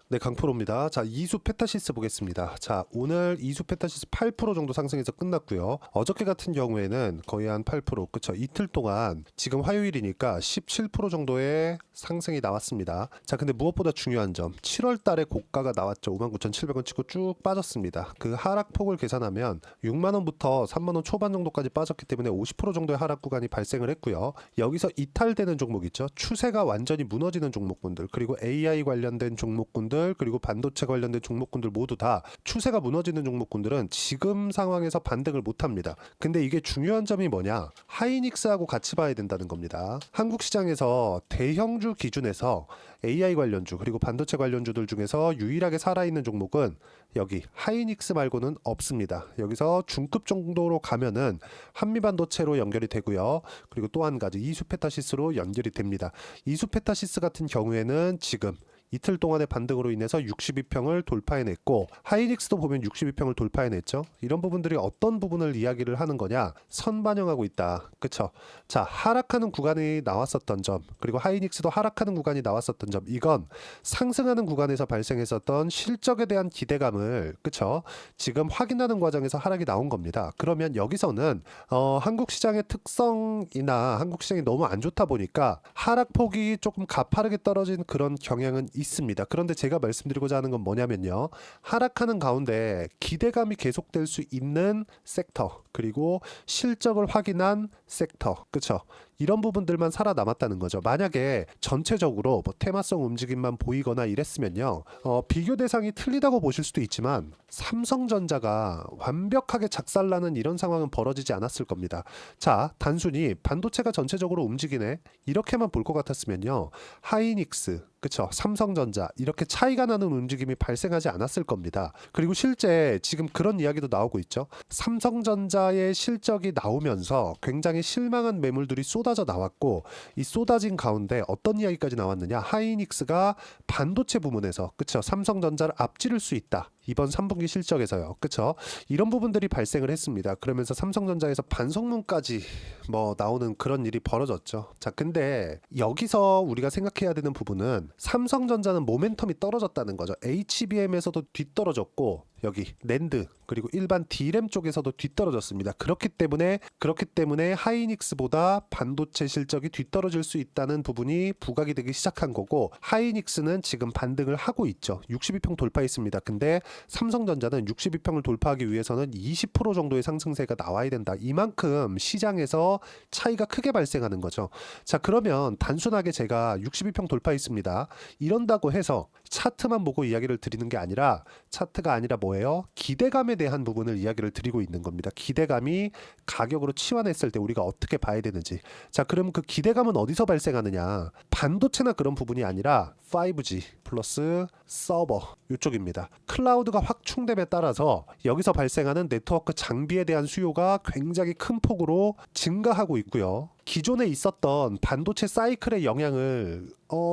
네, 강프로입니다. 자, 이수 페타시스 보겠습니다. 자, 오늘 이수 페타시스 8% 정도 상승해서 끝났고요. 어저께 같은 경우에는 거의 한 8%, 그쵸? 이틀 동안 지금 화요일이니까 17% 정도의 상승이 나왔습니다. 자, 근데 무엇보다 중요한 점, 7월 달에 고가가 나왔죠. 59,700원 치고 쭉 빠졌습니다. 그 하락폭을 계산하면 6만 원부터 3만 원 초반 정도까지 빠졌기 때문에 50% 정도의 하락 구간이 발생을 했고요. 여기서 이탈되는 종목 있죠. 추세가 완전히 무너지는 종목군들, 그리고 AI 관련된 종목군들, 그리고 반도체 관련된 종목군들 모두 다 추세가 무너지는 종목군들은 지금 상황에서 반등을 못합니다. 근데 이게 중요한 점이 뭐냐, 하이닉스하고 같이 봐야 된다는 겁니다. 한국 시장에서 대형주 기준에서 AI 관련주 그리고 반도체 관련주들 중에서 유일하게 살아있는 종목은 여기 하이닉스 말고는 없습니다. 여기서 중급 정도로 가면은 한미반도체로 연결이 되고요. 그리고 또 한 가지 이수페타시스로 연결이 됩니다. 이수페타시스 같은 경우에는 지금 이틀 동안의 반등으로 인해서 62평을 돌파해냈고, 하이닉스도 보면 62평을 돌파해냈죠. 이런 부분들이 어떤 부분을 이야기를 하는 거냐, 선반영하고 있다. 그쵸? 자, 하락하는 구간이 나왔었던 점, 그리고 하이닉스도 하락하는 구간이 나왔었던 점, 이건 상승하는 구간에서 발생했었던 실적에 대한 기대감을, 그쵸? 지금 확인하는 과정에서 하락이 나온 겁니다. 그러면 여기서는 한국 시장의 특성이나 한국 시장이 너무 안 좋다 보니까 하락폭이 조금 가파르게 떨어진 그런 경향은 있습니다. 그런데 제가 말씀드리고자 하는 건 뭐냐면요, 하락하는 가운데 기대감이 계속될 수 있는 섹터, 그리고 실적을 확인한 섹터, 그쵸? 이런 부분들만 살아남았다는 거죠. 만약에 전체적으로 뭐 테마성 움직임만 보이거나 이랬으면요, 비교 대상이 틀리다고 보실 수도 있지만 삼성전자가 완벽하게 작살나는 이런 상황은 벌어지지 않았을 겁니다. 자, 단순히 반도체가 전체적으로 움직이네, 이렇게만 볼 것 같았으면요, 하이닉스, 그쵸, 삼성전자 이렇게 차이가 나는 움직임이 발생하지 않았을 겁니다. 그리고 실제 지금 그런 이야기도 나오고 있죠. 삼성전자의 실적이 나오면서 굉장히 실망한 매물들이 쏟아져 나왔고, 이 쏟아진 가운데 어떤 이야기까지 나왔느냐, 하이닉스가 반도체 부문에서, 그쵸, 삼성전자를 앞지를 수 있다, 이번 3분기 실적에서요. 그쵸? 이런 부분들이 발생을 했습니다. 그러면서 삼성전자에서 반성문까지 뭐 나오는 그런 일이 벌어졌죠. 자, 근데 여기서 우리가 생각해야 되는 부분은 삼성전자는 모멘텀이 떨어졌다는 거죠. HBM에서도 뒤떨어졌고, 여기 낸드 그리고 일반 D램 쪽에서도 뒤떨어졌습니다. 그렇기 때문에 하이닉스보다 반도체 실적이 뒤떨어질 수 있다는 부분이 부각이 되기 시작한 거고, 하이닉스는 지금 반등을 하고 있죠. 62평 돌파했습니다. 근데 삼성전자는 62평을 돌파하기 위해서는 20% 정도의 상승세가 나와야 된다. 이만큼 시장에서 차이가 크게 발생하는 거죠. 자, 그러면 단순하게 제가 62평 돌파했습니다, 이런다고 해서 차트만 보고 이야기를 드리는 게 아니라, 차트가 아니라 뭐예요? 기대감에 대한 부분을 이야기를 드리고 있는 겁니다. 기대감이 가격으로 치환했을 때 우리가 어떻게 봐야 되는지. 자, 그럼 그 기대감은 어디서 발생하느냐? 반도체나 그런 부분이 아니라 5G 플러스 서버 이쪽입니다. 클라우드가 확충됨에 따라서 여기서 발생하는 네트워크 장비에 대한 수요가 굉장히 큰 폭으로 증가하고 있고요. 기존에 있었던 반도체 사이클의 영향을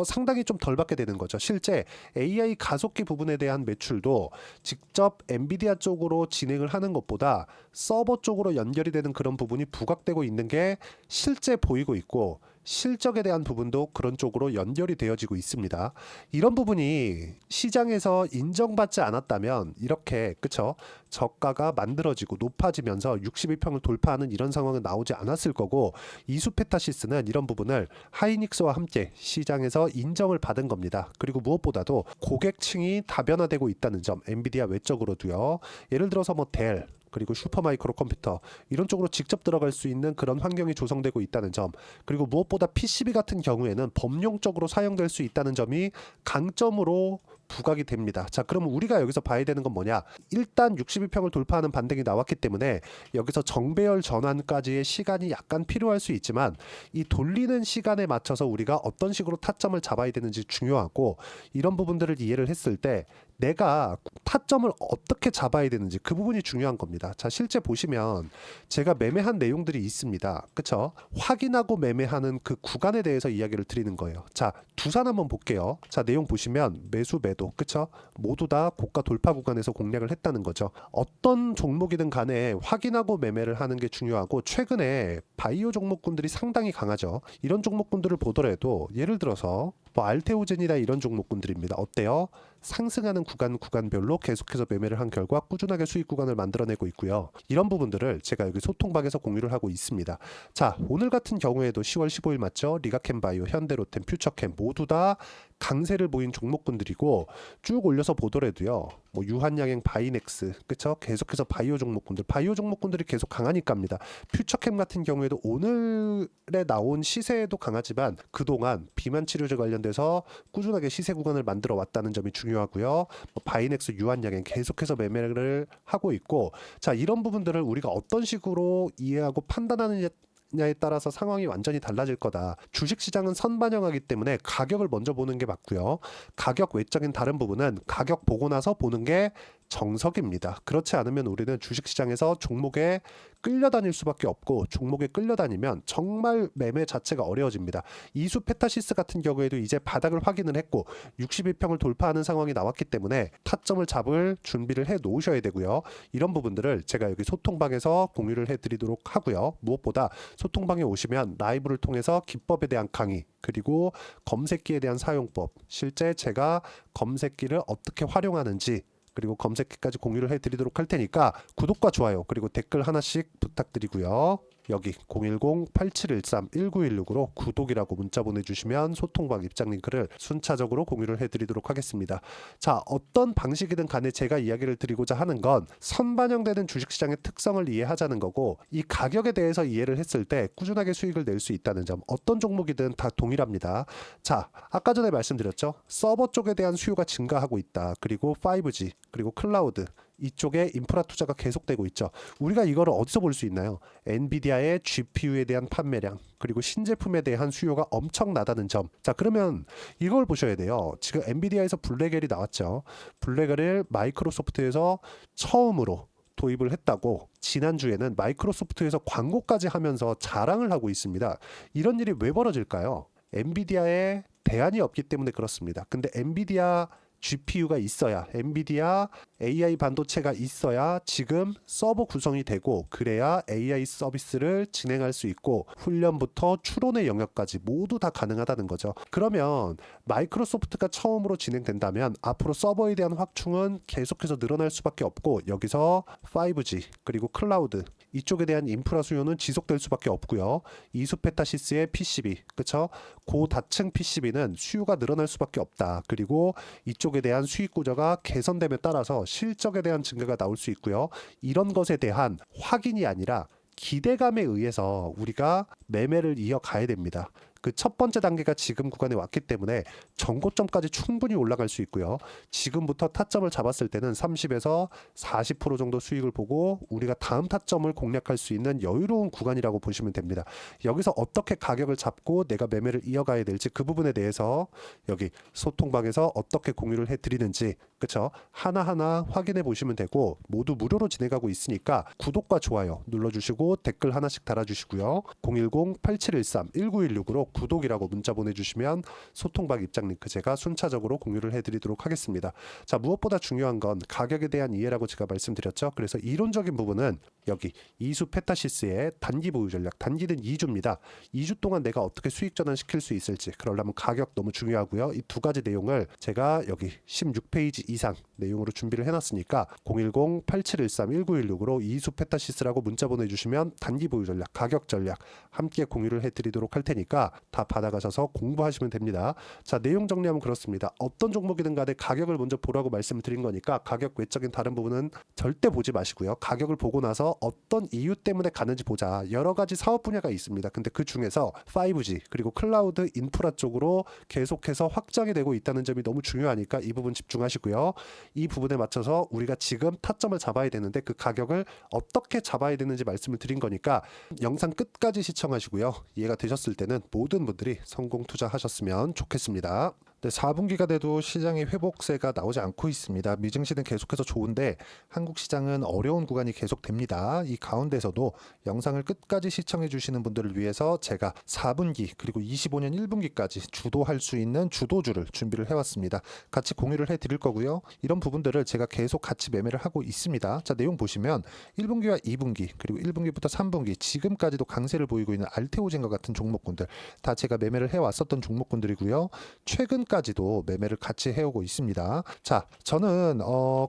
상당히 좀 덜 받게 되는 거죠. 실제 AI 가속기 부분에 대한 매출도 직접 엔비디아 쪽으로 진행을 하는 것보다 서버 쪽으로 연결이 되는 그런 부분이 부각되고 있는 게 실제 보이고 있고, 실적에 대한 부분도 그런 쪽으로 연결이 되어지고 있습니다. 이런 부분이 시장에서 인정받지 않았다면 이렇게, 그쵸, 저가가 만들어지고 높아지면서 62평을 돌파하는 이런 상황은 나오지 않았을 거고, 이수페타시스는 이런 부분을 하이닉스와 함께 시장에서 인정을 받은 겁니다. 그리고 무엇보다도 고객층이 다변화되고 있다는 점, 엔비디아 외적으로도요. 예를 들어서 뭐 델, 그리고 슈퍼마이크로 컴퓨터 이런 쪽으로 직접 들어갈 수 있는 그런 환경이 조성되고 있다는 점, 그리고 무엇보다 PCB 같은 경우에는 범용적으로 사용될 수 있다는 점이 강점으로 부각이 됩니다. 자, 그러면 우리가 여기서 봐야 되는 건 뭐냐? 일단 62평을 돌파하는 반등이 나왔기 때문에 여기서 정배열 전환까지의 시간이 약간 필요할 수 있지만, 이 돌리는 시간에 맞춰서 우리가 어떤 식으로 타점을 잡아야 되는지 중요하고, 이런 부분들을 이해를 했을 때 내가 타점을 어떻게 잡아야 되는지 그 부분이 중요한 겁니다. 자, 실제 보시면 제가 매매한 내용들이 있습니다. 그쵸? 확인하고 매매하는 그 구간에 대해서 이야기를 드리는 거예요. 자, 두산 한번 볼게요. 자, 내용 보시면 매수 매도, 그쵸? 모두 다 고가 돌파 구간에서 공략을 했다는 거죠. 어떤 종목이든 간에 확인하고 매매를 하는 게 중요하고, 최근에 바이오 종목군들이 상당히 강하죠. 이런 종목군들을 보더라도 예를 들어서 뭐 알테오젠이나 이런 종목군들입니다. 어때요? 상승하는 구간별로 계속해서 매매를 한 결과 꾸준하게 수익 구간을 만들어내고 있고요. 이런 부분들을 제가 여기 소통방에서 공유를 하고 있습니다. 자, 오늘 같은 경우에도 10월 15일 맞죠? 리가캠바이오, 현대로템, 퓨처캠 모두 다 강세를 보인 종목군들이고 쭉 올려서 보더라도요. 뭐 유한양행, 바이넥스, 그쵸? 계속해서 바이오 종목군들이 계속 강하니까입니다. 퓨처캠 같은 경우에도 오늘에 나온 시세에도 강하지만 그동안 비만 치료제 관련돼서 꾸준하게 시세 구간을 만들어 왔다는 점이 중요하고요. 뭐 바이넥스, 유한양행 계속해서 매매를 하고 있고, 자, 이런 부분들을 우리가 어떤 식으로 이해하고 판단하느냐 에 따라서 상황이 완전히 달라질 거다. 주식시장은 선반영하기 때문에 가격을 먼저 보는 게 맞고요. 가격 외적인 다른 부분은 가격 보고 나서 보는 게 정석입니다. 그렇지 않으면 우리는 주식시장에서 종목에 끌려다닐 수밖에 없고, 종목에 끌려다니면 정말 매매 자체가 어려워집니다. 이수 페타시스 같은 경우에도 이제 바닥을 확인을 했고 61평을 돌파하는 상황이 나왔기 때문에 타점을 잡을 준비를 해 놓으셔야 되고요. 이런 부분들을 제가 여기 소통방에서 공유를 해 드리도록 하고요. 무엇보다 소통방에 오시면 라이브를 통해서 기법에 대한 강의, 그리고 검색기에 대한 사용법, 실제 제가 검색기를 어떻게 활용하는지, 그리고 검색기까지 공유를 해드리도록 할 테니까 구독과 좋아요 그리고 댓글 하나씩 부탁드리고요. 여기 010-8713-1916으로 구독이라고 문자 보내주시면 소통방 입장 링크를 순차적으로 공유를 해드리도록 하겠습니다. 자, 어떤 방식이든 간에 제가 이야기를 드리고자 하는 건 선반영되는 주식시장의 특성을 이해하자는 거고, 이 가격에 대해서 이해를 했을 때 꾸준하게 수익을 낼 수 있다는 점, 어떤 종목이든 다 동일합니다. 자, 아까 전에 말씀드렸죠. 서버 쪽에 대한 수요가 증가하고 있다. 그리고 5G, 그리고 클라우드, 이쪽에 인프라 투자가 계속되고 있죠. 우리가 이거를 어디서 볼 수 있나요? 엔비디아의 GPU에 대한 판매량, 그리고 신제품에 대한 수요가 엄청나다는 점. 자, 그러면 이걸 보셔야 돼요. 지금 엔비디아에서 블랙엘이 나왔죠. 블랙엘을 마이크로소프트에서 처음으로 도입을 했다고 지난주에는 마이크로소프트에서 광고까지 하면서 자랑을 하고 있습니다. 이런 일이 왜 벌어질까요? 엔비디아에 대안이 없기 때문에 그렇습니다. 근데 엔비디아 GPU가 있어야, 엔비디아 AI 반도체가 있어야 지금 서버 구성이 되고, 그래야 AI 서비스를 진행할 수 있고 훈련부터 추론의 영역까지 모두 다 가능하다는 거죠. 그러면 마이크로소프트가 처음으로 진행된다면 앞으로 서버에 대한 확충은 계속해서 늘어날 수밖에 없고, 여기서 5G 그리고 클라우드 이쪽에 대한 인프라 수요는 지속될 수밖에 없고요. 이수페타시스의 PCB, 그쵸? 고다층 PCB는 수요가 늘어날 수밖에 없다. 그리고 이쪽에 대한 수익 구조가 개선됨에 따라서 실적에 대한 증가가 나올 수 있고요. 이런 것에 대한 확인이 아니라 기대감에 의해서 우리가 매매를 이어가야 됩니다. 그 첫 번째 단계가 지금 구간에 왔기 때문에 전고점까지 충분히 올라갈 수 있고요. 지금부터 타점을 잡았을 때는 30에서 40% 정도 수익을 보고 우리가 다음 타점을 공략할 수 있는 여유로운 구간이라고 보시면 됩니다. 여기서 어떻게 가격을 잡고 내가 매매를 이어가야 될지, 그 부분에 대해서 여기 소통방에서 어떻게 공유를 해드리는지, 그쵸? 하나하나 확인해 보시면 되고, 모두 무료로 진행하고 있으니까 구독과 좋아요 눌러주시고 댓글 하나씩 달아주시고요. 010-8713-1916으로 구독이라고 문자 보내주시면 소통방 입장 링크 제가 순차적으로 공유를 해드리도록 하겠습니다. 자, 무엇보다 중요한 건 가격에 대한 이해라고 제가 말씀드렸죠. 그래서 이론적인 부분은 여기 이수 페타시스의 단기 보유 전략, 단기는 2주입니다. 2주 동안 내가 어떻게 수익 전환시킬 수 있을지, 그러려면 가격 너무 중요하고요. 이 두 가지 내용을 제가 여기 16페이지 이상 내용으로 준비를 해놨으니까 010-8713-1916으로 이수 페타시스라고 문자 보내주시면 단기 보유 전략, 가격 전략 함께 공유를 해드리도록 할 테니까 다 받아가셔서 공부하시면 됩니다. 자, 내용 정리하면 그렇습니다. 어떤 종목이든 간에 가격을 먼저 보라고 말씀을 드린 거니까 가격 외적인 다른 부분은 절대 보지 마시고요. 가격을 보고 나서 어떤 이유 때문에 가는지 보자. 여러 가지 사업 분야가 있습니다. 근데 그 중에서 5G 그리고 클라우드 인프라 쪽으로 계속해서 확장이 되고 있다는 점이 너무 중요하니까 이 부분 집중하시고요. 이 부분에 맞춰서 우리가 지금 타점을 잡아야 되는데 그 가격을 어떻게 잡아야 되는지 말씀을 드린 거니까 영상 끝까지 시청하시고요. 이해가 되셨을 때는 모든 분들이 성공 투자하셨으면 좋겠습니다. 네, 4분기가 돼도 시장의 회복세가 나오지 않고 있습니다. 미증시는 계속해서 좋은데 한국 시장은 어려운 구간이 계속됩니다. 이 가운데서도 영상을 끝까지 시청해 주시는 분들을 위해서 제가 4분기 그리고 25년 1분기까지 주도할 수 있는 주도주를 준비를 해왔습니다. 같이 공유를 해드릴 거고요. 이런 부분들을 제가 계속 같이 매매를 하고 있습니다. 자, 내용 보시면 1분기와 2분기 그리고 1분기부터 3분기 지금까지도 강세를 보이고 있는 알테오젠과 같은 종목군들 다 제가 매매를 해왔었던 종목군들이고요. 최근 10까지도 매매를 같이 해오고 있습니다. 자, 저는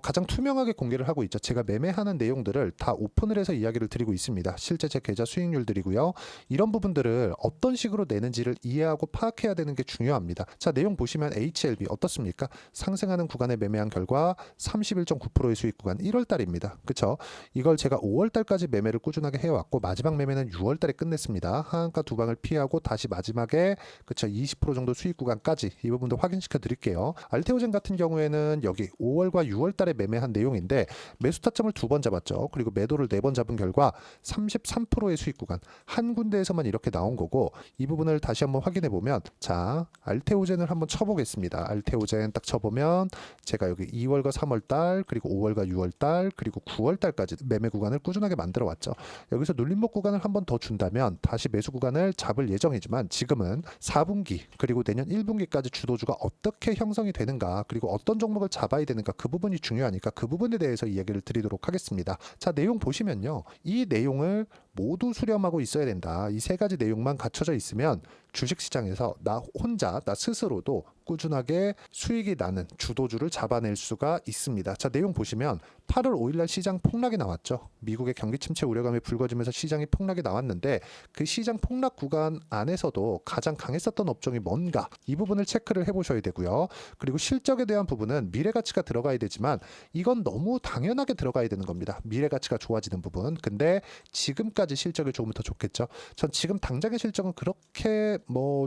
가장 투명하게 공개를 하고 있죠. 제가 매매하는 내용들을 다 오픈을 해서 이야기를 드리고 있습니다. 실제 제 계좌 수익률들이고요. 이런 부분들을 어떤 식으로 내는지를 이해하고 파악해야 되는 게 중요합니다. 자, 내용 보시면 HLB 어떻습니까? 상승하는 구간에 매매한 결과 31.9%의 수익 구간 1월 달입니다. 그쵸? 이걸 제가 5월 달까지 매매를 꾸준하게 해왔고 마지막 매매는 6월 달에 끝냈습니다. 하한가 두 방을 피하고 다시 마지막에 그쵸 20% 정도 수익 구간까지 이 부분도 확인시켜 드릴게요. 알테오젠 같은 경우에는 여기 5월과 6월 달에 매매한 내용인데 매수 타점을 2번 잡았죠. 그리고 매도를 4번 잡은 결과 33%의 수익 구간 한 군데에서만 이렇게 나온 거고 이 부분을 다시 한번 확인해 보면 자 알테오젠을 한번 쳐보겠습니다. 알테오젠 딱 쳐보면 제가 여기 2월과 3월 달 그리고 5월과 6월 달 그리고 9월 달까지 매매 구간을 꾸준하게 만들어 왔죠. 여기서 눌림목 구간을 한 번 더 준다면 다시 매수 구간을 잡을 예정이지만 지금은 4분기 그리고 내년 1분기까지 주도주가 어떻게 형성이 되는가 그리고 어떤 종목을 잡아야 되는가 그 부분이 중요하니까 그 부분에 대해서 이야기를 드리도록 하겠습니다. 자, 내용 보시면요. 이 내용을 모두 수렴하고 있어야 된다. 이 세 가지 내용만 갖춰져 있으면 주식시장에서 나 혼자 나 스스로도 꾸준하게 수익이 나는 주도주를 잡아낼 수가 있습니다. 자, 내용 보시면 8월 5일날 시장 폭락이 나왔죠. 미국의 경기 침체 우려감이 불거지면서 시장이 폭락이 나왔는데 그 시장 폭락 구간 안에서도 가장 강했었던 업종이 뭔가 이 부분을 체크를 해보셔야 되고요. 그리고 실적에 대한 부분은 미래가치가 들어가야 되지만 이건 너무 당연하게 들어가야 되는 겁니다. 미래가치가 좋아지는 부분. 근데 지금까지 실적이 조금 더 좋겠죠. 전 지금 당장의 실적은 그렇게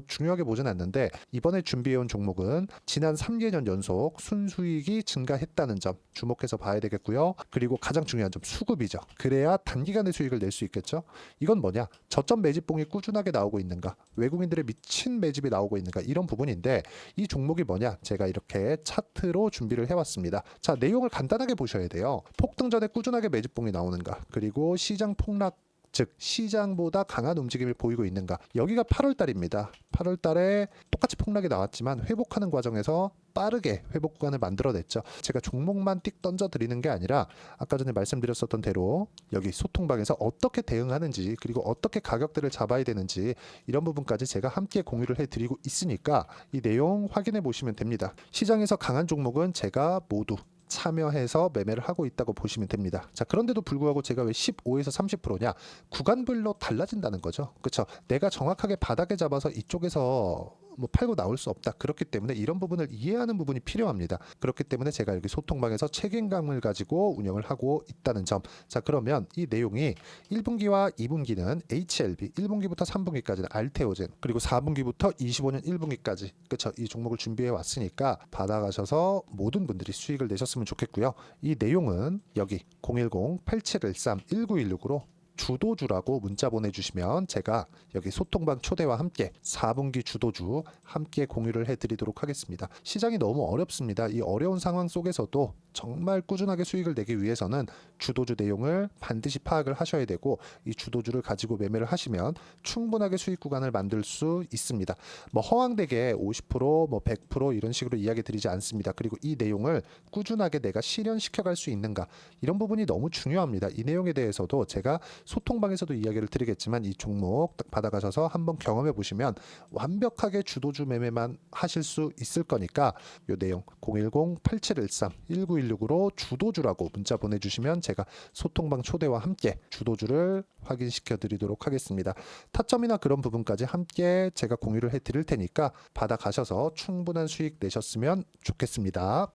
중요하게 보진 않는데 이번에 준비해온 종목은 지난 3개년 연속 순수익이 증가했다는 점 주목해서 봐야 되겠고요. 그리고 가장 중요한 점 수급이죠. 그래야 단기간에 수익을 낼 수 있겠죠. 이건 뭐냐? 저점 매집봉이 꾸준하게 나오고 있는가? 외국인들의 미친 매집이 나오고 있는가? 이런 부분인데 이 종목이 뭐냐? 제가 이렇게 차트로 준비를 해왔습니다. 자, 내용을 간단하게 보셔야 돼요. 폭등 전에 꾸준하게 매집봉이 나오는가? 그리고 시장 폭락 즉 시장보다 강한 움직임을 보이고 있는가. 여기가 8월 달입니다. 8월 달에 똑같이 폭락이 나왔지만 회복하는 과정에서 빠르게 회복 구간을 만들어냈죠. 제가 종목만 띡 던져 드리는 게 아니라 아까 전에 말씀드렸었던 대로 여기 소통방에서 어떻게 대응하는지 그리고 어떻게 가격대를 잡아야 되는지 이런 부분까지 제가 함께 공유를 해드리고 있으니까 이 내용 확인해 보시면 됩니다. 시장에서 강한 종목은 제가 모두 참여해서 매매를 하고 있다고 보시면 됩니다. 자, 그런데도 불구하고 제가 왜 15에서 30%냐? 구간별로 달라진다는 거죠. 그렇죠? 내가 정확하게 바닥에 잡아서 이쪽에서 팔고 나올 수 없다. 그렇기 때문에 이런 부분을 이해하는 부분이 필요합니다. 그렇기 때문에 제가 여기 소통방에서 책임감을 가지고 운영을 하고 있다는 점. 자, 그러면 이 내용이 1분기와 2분기는 HLB, 1분기부터 3분기까지는 알테오젠, 그리고 4분기부터 25년 1분기까지 그렇죠. 이 종목을 준비해 왔으니까 받아가셔서 모든 분들이 수익을 내셨으면 좋겠고요. 이 내용은 여기 010-8713-1916으로 주도주라고 문자 보내주시면 제가 여기 소통방 초대와 함께 4분기 주도주 함께 공유를 해드리도록 하겠습니다. 시장이 너무 어렵습니다. 이 어려운 상황 속에서도 정말 꾸준하게 수익을 내기 위해서는 주도주 내용을 반드시 파악을 하셔야 되고 이 주도주를 가지고 매매를 하시면 충분하게 수익 구간을 만들 수 있습니다. 허황되게 50%, 100% 이런 식으로 이야기 드리지 않습니다. 그리고 이 내용을 꾸준하게 내가 실현시켜 갈 수 있는가 이런 부분이 너무 중요합니다. 이 내용에 대해서도 제가 소통방에서도 이야기를 드리겠지만 이 종목 딱 받아가셔서 한번 경험해 보시면 완벽하게 주도주 매매만 하실 수 있을 거니까 이 내용 010-8713-1916으로 주도주라고 문자 보내주시면 제가 소통방 초대와 함께 주도주를 확인시켜 드리도록 하겠습니다. 타점이나 그런 부분까지 함께 제가 공유를 해 드릴 테니까 받아가셔서 충분한 수익 내셨으면 좋겠습니다.